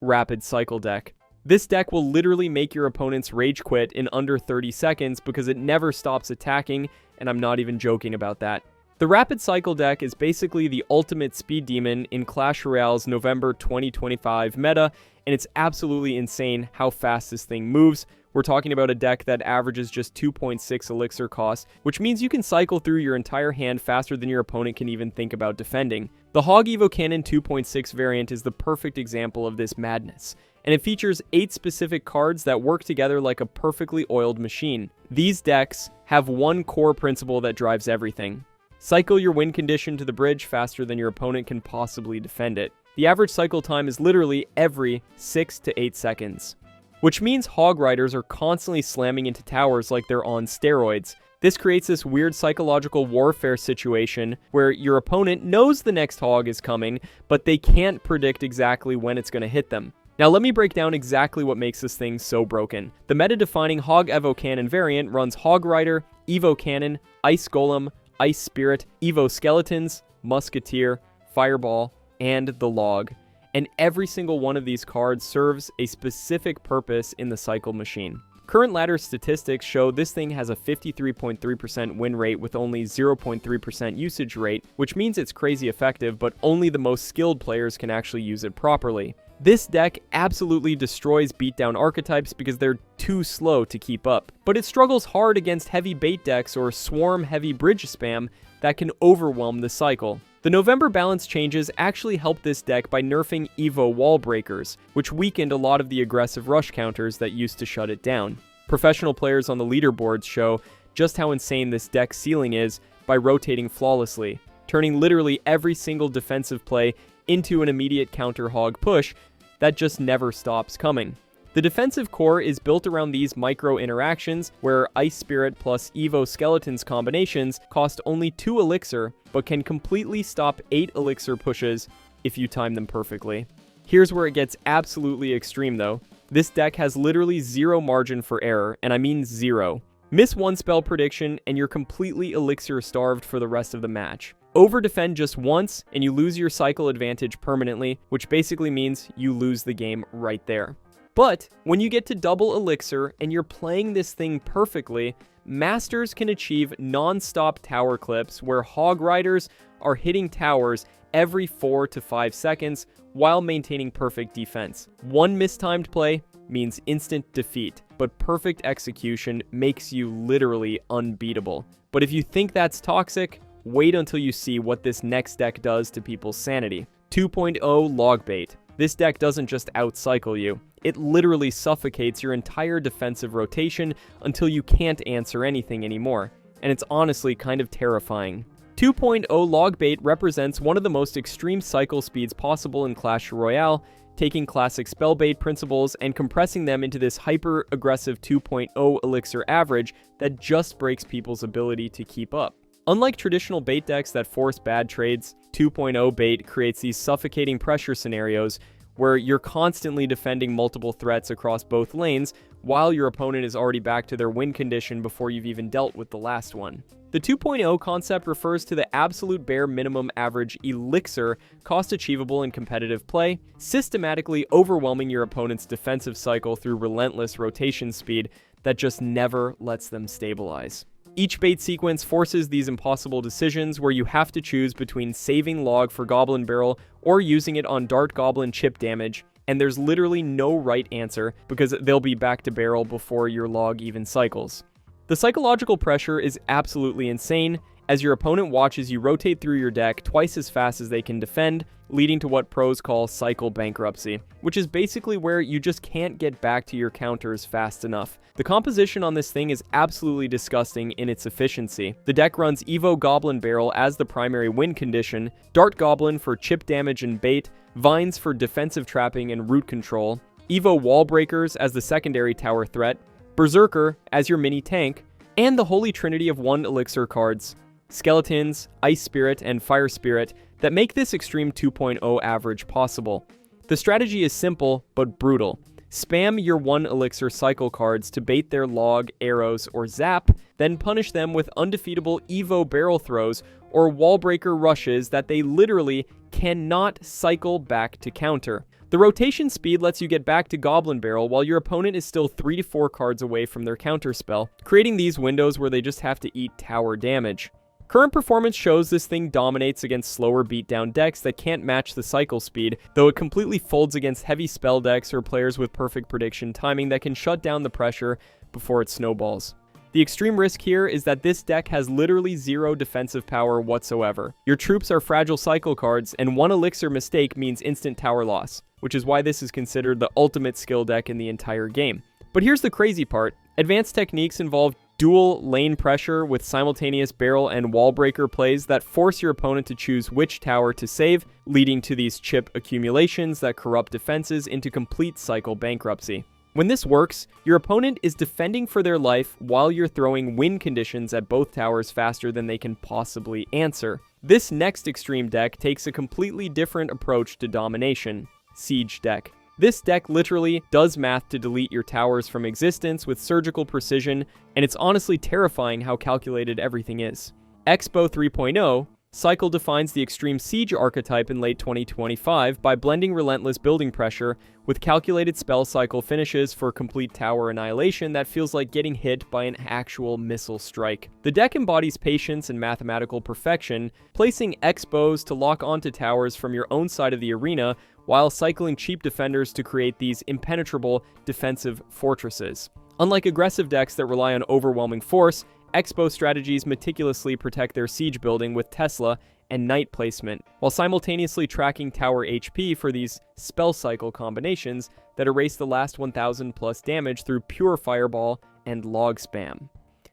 Rapid Cycle deck. This deck will literally make your opponents rage quit in under 30 seconds because it never stops attacking, and I'm not even joking about that. The Rapid Cycle deck is basically the ultimate speed demon in Clash Royale's November 2025 meta, and it's absolutely insane how fast this thing moves. We're talking about a deck that averages just 2.6 elixir cost, which means you can cycle through your entire hand faster than your opponent can even think about defending. The Hog Evo Cannon 2.6 variant is the perfect example of this madness, and it features 8 specific cards that work together like a perfectly oiled machine. These decks have one core principle that drives everything. Cycle your win condition to the bridge faster than your opponent can possibly defend it. The average cycle time is literally every 6 to 8 seconds. Which means Hog Riders are constantly slamming into towers like they're on steroids. This creates this weird psychological warfare situation where your opponent knows the next Hog is coming, but they can't predict exactly when it's going to hit them. Now let me break down exactly what makes this thing so broken. The meta-defining Hog Evo Cannon variant runs Hog Rider, Evo Cannon, Ice Golem, Ice Spirit, Evo Skeletons, Musketeer, Fireball, and the Log. And every single one of these cards serves a specific purpose in the cycle machine. Current ladder statistics show this thing has a 53.3% win rate with only 0.3% usage rate, which means it's crazy effective, but only the most skilled players can actually use it properly. This deck absolutely destroys beatdown archetypes because they're too slow to keep up, but it struggles hard against heavy bait decks or swarm heavy bridge spam that can overwhelm the cycle. The November balance changes actually helped this deck by nerfing Evo Wall Breakers, which weakened a lot of the aggressive rush counters that used to shut it down. Professional players on the leaderboards show just how insane this deck's ceiling is by rotating flawlessly, turning literally every single defensive play into an immediate counter Hog push that just never stops coming. The defensive core is built around these micro interactions where Ice Spirit plus Evo Skeletons combinations cost only 2 elixir, but can completely stop 8 elixir pushes if you time them perfectly. Here's where it gets absolutely extreme though. This deck has literally zero margin for error, and I mean zero. Miss one spell prediction and you're completely elixir starved for the rest of the match. Over-defend just once and you lose your cycle advantage permanently, which basically means you lose the game right there. But when you get to double elixir and you're playing this thing perfectly, Masters can achieve non-stop tower clips where Hog Riders are hitting towers every 4 to 5 seconds while maintaining perfect defense. One mistimed play means instant defeat, but perfect execution makes you literally unbeatable. But if you think that's toxic, wait until you see what this next deck does to people's sanity. 2.0 Logbait. This deck doesn't just outcycle you, it literally suffocates your entire defensive rotation until you can't answer anything anymore, and it's honestly kind of terrifying. 2.0 Logbait represents one of the most extreme cycle speeds possible in Clash Royale, taking classic spellbait principles and compressing them into this hyper-aggressive 2.0 elixir average that just breaks people's ability to keep up. Unlike traditional bait decks that force bad trades, 2.0 bait creates these suffocating pressure scenarios where you're constantly defending multiple threats across both lanes while your opponent is already back to their win condition before you've even dealt with the last one. The 2.0 concept refers to the absolute bare minimum average elixir cost achievable in competitive play, systematically overwhelming your opponent's defensive cycle through relentless rotation speed that just never lets them stabilize. Each bait sequence forces these impossible decisions where you have to choose between saving Log for Goblin Barrel or using it on Dart Goblin chip damage, and there's literally no right answer because they'll be back to barrel before your Log even cycles. The psychological pressure is absolutely insane, as your opponent watches you rotate through your deck twice as fast as they can defend, leading to what pros call cycle bankruptcy, which is basically where you just can't get back to your counters fast enough. The composition on this thing is absolutely disgusting in its efficiency. The deck runs Evo Goblin Barrel as the primary win condition, Dart Goblin for chip damage and bait, Vines for defensive trapping and root control, Evo Wall Breakers as the secondary tower threat, Berserker as your mini tank, and the holy trinity of 1 elixir cards, Skeletons, Ice Spirit, and Fire Spirit, that make this extreme 2.0 average possible. The strategy is simple, but brutal. Spam your 1 elixir cycle cards to bait their Log, arrows, or zap, then punish them with undefeatable Evo barrel throws or wall breaker rushes that they literally cannot cycle back to counter. The rotation speed lets you get back to Goblin Barrel while your opponent is still 3 to 4 cards away from their counterspell, creating these windows where they just have to eat tower damage. Current performance shows this thing dominates against slower beatdown decks that can't match the cycle speed, though it completely folds against heavy spell decks or players with perfect prediction timing that can shut down the pressure before it snowballs. The extreme risk here is that this deck has literally zero defensive power whatsoever. Your troops are fragile cycle cards, and one elixir mistake means instant tower loss, which is why this is considered the ultimate skill deck in the entire game. But here's the crazy part. Advanced techniques involve dual lane pressure with simultaneous barrel and wall breaker plays that force your opponent to choose which tower to save, leading to these chip accumulations that corrupt defenses into complete cycle bankruptcy. When this works, your opponent is defending for their life while you're throwing win conditions at both towers faster than they can possibly answer. This next extreme deck takes a completely different approach to domination. Siege deck. This deck literally does math to delete your towers from existence with surgical precision, and it's honestly terrifying how calculated everything is. Expo 3.0, Cycle defines the extreme siege archetype in late 2025 by blending relentless building pressure with calculated spell cycle finishes for complete tower annihilation that feels like getting hit by an actual missile strike. The deck embodies patience and mathematical perfection, placing expos to lock onto towers from your own side of the arena while cycling cheap defenders to create these impenetrable defensive fortresses. Unlike aggressive decks that rely on overwhelming force, Expo strategies meticulously protect their siege building with Tesla and Knight placement, while simultaneously tracking tower HP for these spell cycle combinations that erase the last 1000 plus damage through pure fireball and log spam.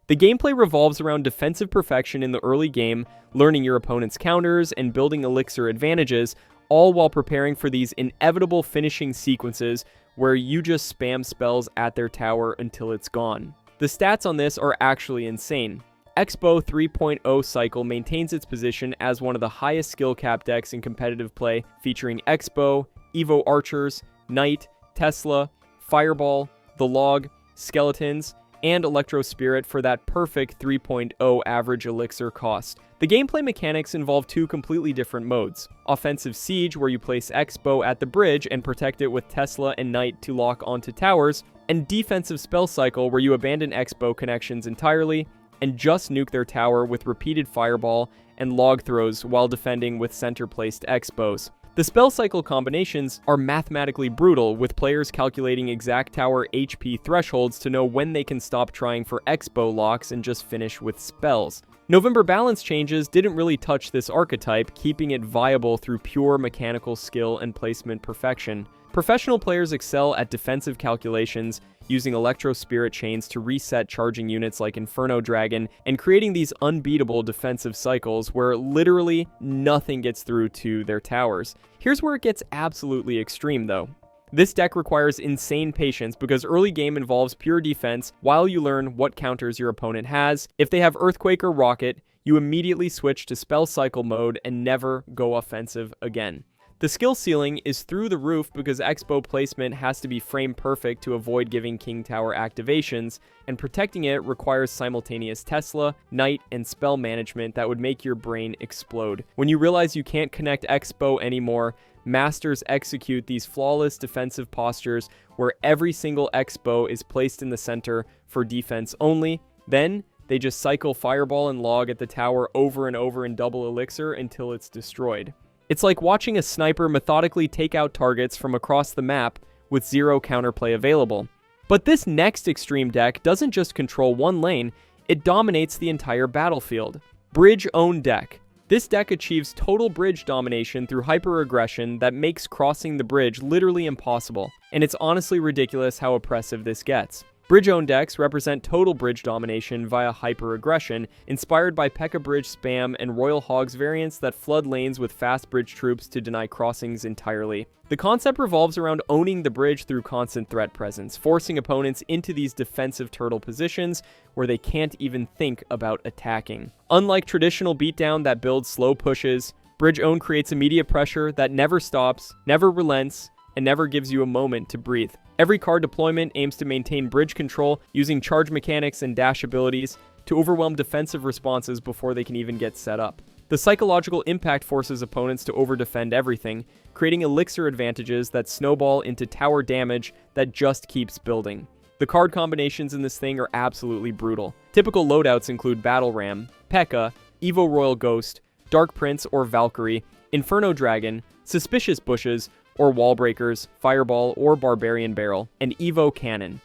The gameplay revolves around defensive perfection in the early game, learning your opponent's counters and building elixir advantages, all while preparing for these inevitable finishing sequences where you just spam spells at their tower until it's gone. The stats on this are actually insane. Expo 3.0 Cycle maintains its position as one of the highest skill cap decks in competitive play, featuring Expo, Evo Archers, Knight, Tesla, Fireball, the Log, Skeletons, and Electro Spirit for that perfect 3.0 average elixir cost. The gameplay mechanics involve two completely different modes. Offensive Siege, where you place Expo at the bridge and protect it with Tesla and Knight to lock onto towers, and Defensive Spell Cycle, where you abandon Expo connections entirely and just nuke their tower with repeated fireball and log throws while defending with center-placed Expos. The spell cycle combinations are mathematically brutal, with players calculating exact tower HP thresholds to know when they can stop trying for Expo locks and just finish with spells. November balance changes didn't really touch this archetype, keeping it viable through pure mechanical skill and placement perfection. Professional players excel at defensive calculations, using Electro Spirit chains to reset charging units like Inferno Dragon, and creating these unbeatable defensive cycles where literally nothing gets through to their towers. Here's where it gets absolutely extreme though. This deck requires insane patience because early game involves pure defense while you learn what counters your opponent has. If they have Earthquake or Rocket, you immediately switch to spell cycle mode and never go offensive again. The skill ceiling is through the roof because Expo placement has to be frame perfect to avoid giving King Tower activations, and protecting it requires simultaneous Tesla, Knight, and spell management that would make your brain explode. When you realize you can't connect Expo anymore, masters execute these flawless defensive postures where every single Expo is placed in the center for defense only. Then they just cycle Fireball and Log at the tower over and over in double elixir until it's destroyed. It's like watching a sniper methodically take out targets from across the map with zero counterplay available. But this next extreme deck doesn't just control one lane, it dominates the entire battlefield. Bridge Own Deck. This deck achieves total bridge domination through hyper-aggression that makes crossing the bridge literally impossible, and it's honestly ridiculous how oppressive this gets. Bridge-owned decks represent total bridge domination via hyper-aggression, inspired by P.E.K.K.A. Bridge spam and Royal Hogs variants that flood lanes with fast bridge troops to deny crossings entirely. The concept revolves around owning the bridge through constant threat presence, forcing opponents into these defensive turtle positions where they can't even think about attacking. Unlike traditional beatdown that builds slow pushes, Bridge-own creates immediate pressure that never stops, never relents, and never gives you a moment to breathe. Every card deployment aims to maintain bridge control using charge mechanics and dash abilities to overwhelm defensive responses before they can even get set up. The psychological impact forces opponents to overdefend everything, creating elixir advantages that snowball into tower damage that just keeps building. The card combinations in this thing are absolutely brutal. Typical loadouts include Battle Ram, P.E.K.K.A, Evo Royal Ghost, Dark Prince or Valkyrie, Inferno Dragon, Suspicious Bushes, or Wall Breakers, Fireball, or Barbarian Barrel, and Evo Cannon.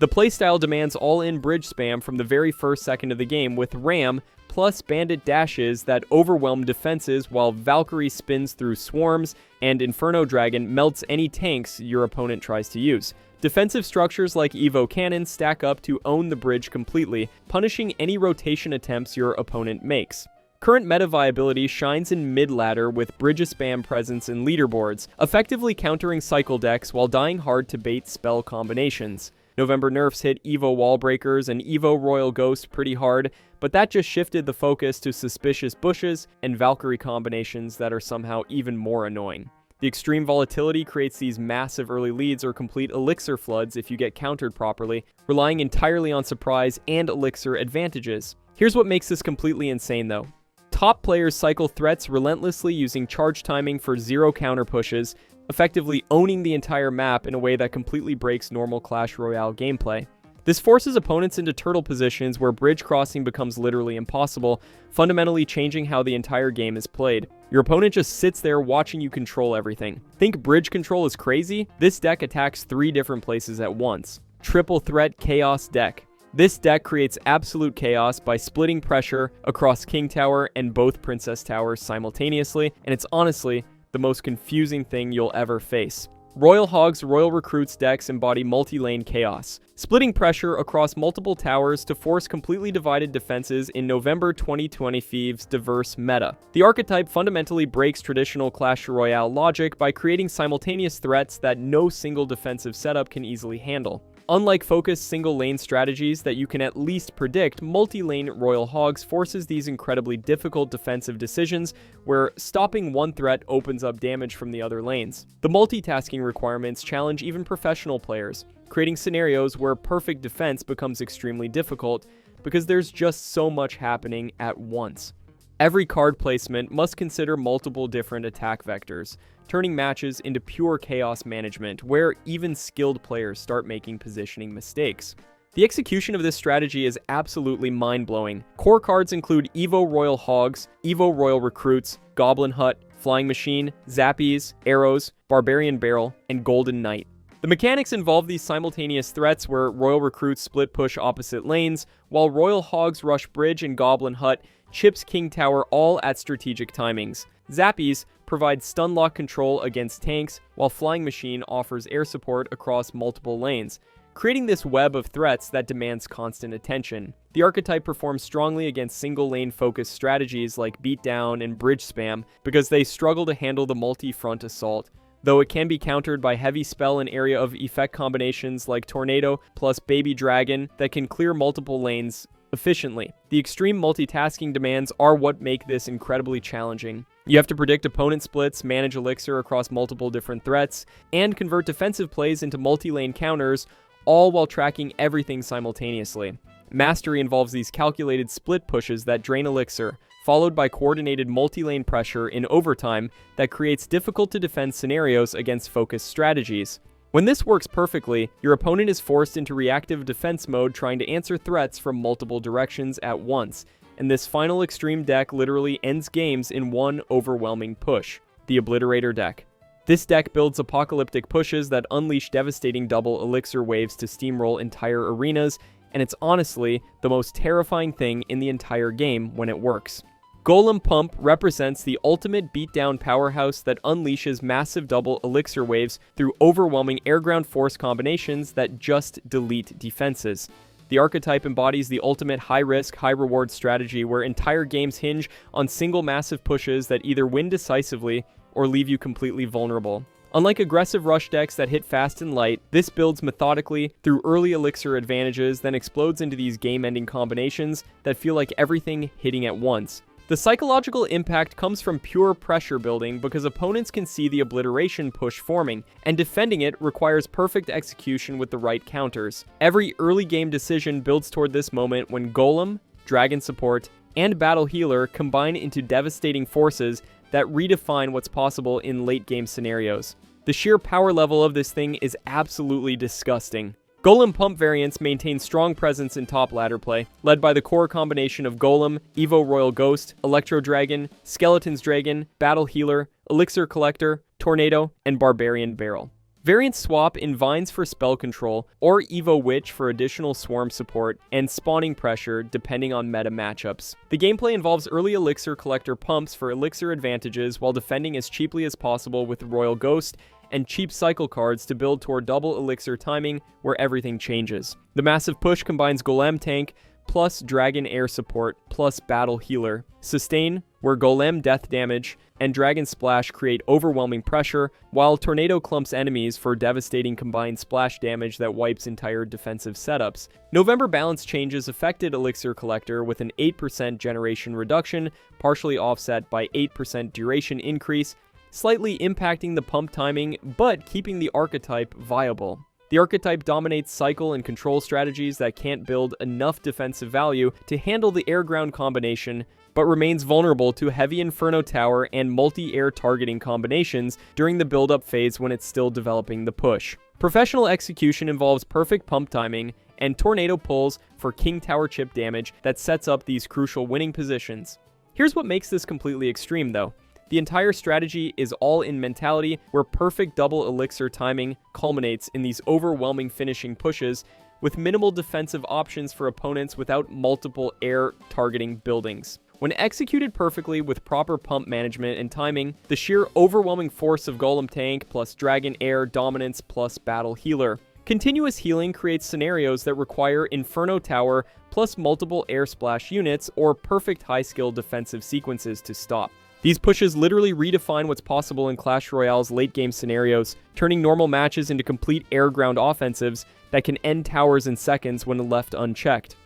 The playstyle demands all-in bridge spam from the very first second of the game, with Ram plus Bandit dashes that overwhelm defenses while Valkyrie spins through swarms, and Inferno Dragon melts any tanks your opponent tries to use. Defensive structures like Evo Cannon stack up to own the bridge completely, punishing any rotation attempts your opponent makes. Current meta viability shines in mid-ladder with bridge spam presence in leaderboards, effectively countering cycle decks while dying hard to bait spell combinations. November nerfs hit Evo Wall Breakers and Evo Royal Ghost pretty hard, but that just shifted the focus to Suspicious Bushes and Valkyrie combinations that are somehow even more annoying. The extreme volatility creates these massive early leads or complete elixir floods if you get countered properly, relying entirely on surprise and elixir advantages. Here's what makes this completely insane though. Top players cycle threats relentlessly using charge timing for zero counter pushes, effectively owning the entire map in a way that completely breaks normal Clash Royale gameplay. This forces opponents into turtle positions where bridge crossing becomes literally impossible, fundamentally changing how the entire game is played. Your opponent just sits there watching you control everything. Think bridge control is crazy? This deck attacks 3 different places at once. Triple threat chaos deck. This deck creates absolute chaos by splitting pressure across King Tower and both Princess Towers simultaneously, and it's honestly the most confusing thing you'll ever face. Royal Hog's Royal Recruits decks embody multi-lane chaos, splitting pressure across multiple towers to force completely divided defenses in November 2020 Thieves' diverse meta. The archetype fundamentally breaks traditional Clash Royale logic by creating simultaneous threats that no single defensive setup can easily handle. Unlike focused single-lane strategies that you can at least predict, multi-lane Royal Hogs forces these incredibly difficult defensive decisions where stopping one threat opens up damage from the other lanes. The multitasking requirements challenge even professional players, creating scenarios where perfect defense becomes extremely difficult because there's just so much happening at once. Every card placement must consider multiple different attack vectors, turning matches into pure chaos management, where even skilled players start making positioning mistakes. The execution of this strategy is absolutely mind-blowing. Core cards include Evo Royal Hogs, Evo Royal Recruits, Goblin Hut, Flying Machine, Zappies, Arrows, Barbarian Barrel, and Golden Knight. The mechanics involve these simultaneous threats where Royal Recruits split push opposite lanes, while Royal Hogs rush bridge and Goblin Hut chips King Tower all at strategic timings. Zappies provide stun lock control against tanks, while Flying Machine offers air support across multiple lanes, creating this web of threats that demands constant attention. The archetype performs strongly against single-lane focused strategies like beatdown and bridge spam because they struggle to handle the multi-front assault, though it can be countered by heavy spell and area of effect combinations like Tornado plus Baby Dragon that can clear multiple lanes efficiently. The extreme multitasking demands are what make this incredibly challenging. You have to predict opponent splits, manage elixir across multiple different threats, and convert defensive plays into multi-lane counters, all while tracking everything simultaneously. Mastery involves these calculated split pushes that drain elixir, followed by coordinated multi-lane pressure in overtime that creates difficult to defend scenarios against focused strategies. When this works perfectly, your opponent is forced into reactive defense mode trying to answer threats from multiple directions at once, and this final extreme deck literally ends games in one overwhelming push, the Obliterator deck. This deck builds apocalyptic pushes that unleash devastating double elixir waves to steamroll entire arenas, and it's honestly the most terrifying thing in the entire game when it works. Golem Pump represents the ultimate beatdown powerhouse that unleashes massive double elixir waves through overwhelming air-ground force combinations that just delete defenses. The archetype embodies the ultimate high-risk, high-reward strategy where entire games hinge on single massive pushes that either win decisively or leave you completely vulnerable. Unlike aggressive rush decks that hit fast and light, this builds methodically through early elixir advantages, then explodes into these game-ending combinations that feel like everything hitting at once. The psychological impact comes from pure pressure building because opponents can see the obliteration push forming, and defending it requires perfect execution with the right counters. Every early game decision builds toward this moment when Golem, Dragon Support, and Battle Healer combine into devastating forces that redefine what's possible in late game scenarios. The sheer power level of this thing is absolutely disgusting. Golem Pump variants maintain strong presence in top ladder play, led by the core combination of Golem, Evo Royal Ghost, Electro Dragon, Skeleton's Dragon, Battle Healer, Elixir Collector, Tornado, and Barbarian Barrel. Variants swap in Vines for spell control, or Evo Witch for additional swarm support, and spawning pressure depending on meta matchups. The gameplay involves early Elixir Collector pumps for Elixir advantages while defending as cheaply as possible with Royal Ghost, and cheap cycle cards to build toward double Elixir timing where everything changes. The massive push combines Golem Tank plus Dragon Air support plus Battle Healer. Sustain, where Golem death damage and Dragon Splash create overwhelming pressure, while Tornado clumps enemies for devastating combined splash damage that wipes entire defensive setups. November balance changes affected Elixir Collector with an 8% generation reduction, partially offset by 8% duration increase, slightly impacting the pump timing, but keeping the archetype viable. The archetype dominates cycle and control strategies that can't build enough defensive value to handle the air-ground combination, but remains vulnerable to heavy Inferno Tower and multi-air targeting combinations during the build-up phase when it's still developing the push. Professional execution involves perfect pump timing and Tornado pulls for King Tower chip damage that sets up these crucial winning positions. Here's what makes this completely extreme though. The entire strategy is all in mentality, where perfect double Elixir timing culminates in these overwhelming finishing pushes with minimal defensive options for opponents without multiple air targeting buildings. When executed perfectly with proper pump management and timing, the sheer overwhelming force of Golem Tank plus Dragon Air dominance plus Battle Healer. Continuous healing creates scenarios that require Inferno Tower plus multiple air splash units or perfect high-skill defensive sequences to stop. These pushes literally redefine what's possible in Clash Royale's late-game scenarios, turning normal matches into complete air-ground offensives that can end towers in seconds when left unchecked.